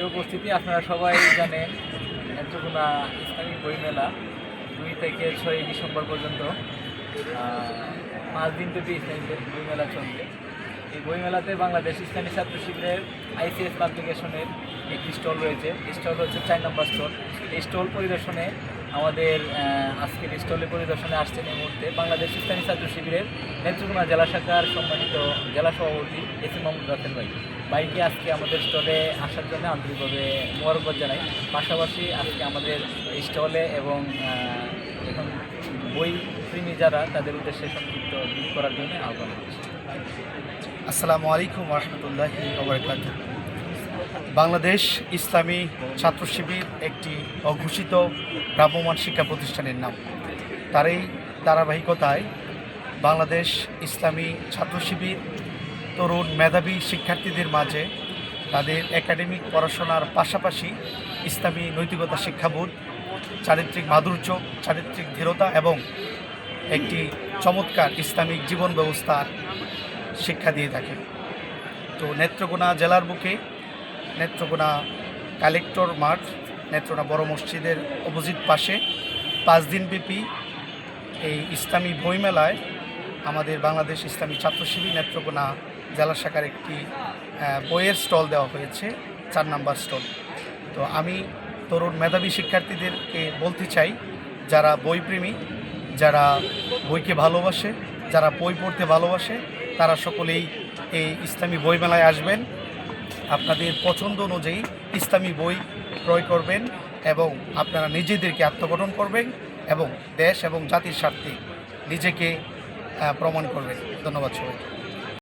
প্রিয় উপস্থিতি, আপনারা সবাই জানেন নেত্রকোনা ইসলামিক বইমেলা 2 থেকে 6 ডিসেম্বর পর্যন্ত 5 দিন ব্যাপী ইসলামিক বইমেলা চলবে। এই বইমেলাতে বাংলাদেশ ইসলামী ছাত্র শিবিরের ICS পাবলিকেশনের একটি স্টল রয়েছে। স্টল হচ্ছে 4 নম্বর স্টল। এই স্টল পরিদর্শনে আমাদের আজকের স্টলে পরিদর্শনে আসছেন এই মুহূর্তে বাংলাদেশ ইসলামী ছাত্র শিবিরের নেত্রকোনা জেলা শাখার সম্মানিত জেলা সভাপতি এস এম মোহাম্মদ রাসেল ভাইকে আজকে আমাদের স্টলে আসার জন্য আন্তরিকভাবে মোবারকবাদ জানাই। পাশাপাশি আজকে আমাদের স্টলে এবং এখন বই প্রেমী যারা তাদের উদ্দেশ্যে সংক্ষিপ্ত ব্রিফ করার জন্য আহ্বান করছি। আসসালামু আলাইকুম রহমতুল্লাহি ওবারাকাতুহু। বাংলাদেশ ইসলামী ছাত্র শিবির একটি অঘোষিত ভ্রাম্যমাণ শিক্ষা প্রতিষ্ঠানের নাম। তারই ধারাবাহিকতায় বাংলাদেশ ইসলামী ছাত্র শিবির তরুণ মেধাবী শিক্ষার্থীদের মাঝে তাদের একাডেমিক পড়াশোনার পাশাপাশি ইসলামী নৈতিকতা শিক্ষাবোধ, চারিত্রিক মাধুর্য, চারিত্রিক দৃঢ়তা এবং একটি চমৎকার ইসলামিক জীবন ব্যবস্থার শিক্ষা দিয়ে থাকে। তো নেত্রকোনা জেলার বুকে নেত্রকোনা কালেক্টর মাঠ, নেত্রকোনা বড় মসজিদের অপোজিট পাশে 5 দিনব্যাপী এই ইসলামী বইমেলায় আমাদের বাংলাদেশ ইসলামী ছাত্র শিবির নেত্রকোনা জেলা শাখার একটি বইয়ের স্টল দেওয়া হয়েছে, 4 নম্বর স্টল। তো আমি তরুণ মেধাবী শিক্ষার্থীদেরকে বলতে চাই, যারা বইপ্রেমী, যারা বইকে ভালোবাসে, যারা বই পড়তে ভালোবাসে, তারা সকলেই এই ইসলামী বইমেলায় আসবেন। আপনাদের পছন্দ অনুযায়ী ইসলামী বই ক্রয় করবেন এবং আপনারা নিজেদেরকে আত্মগঠন করবেন এবং দেশ এবং জাতির স্বার্থে নিজেকে প্রমাণ করবেন। ধন্যবাদ সবাইকে।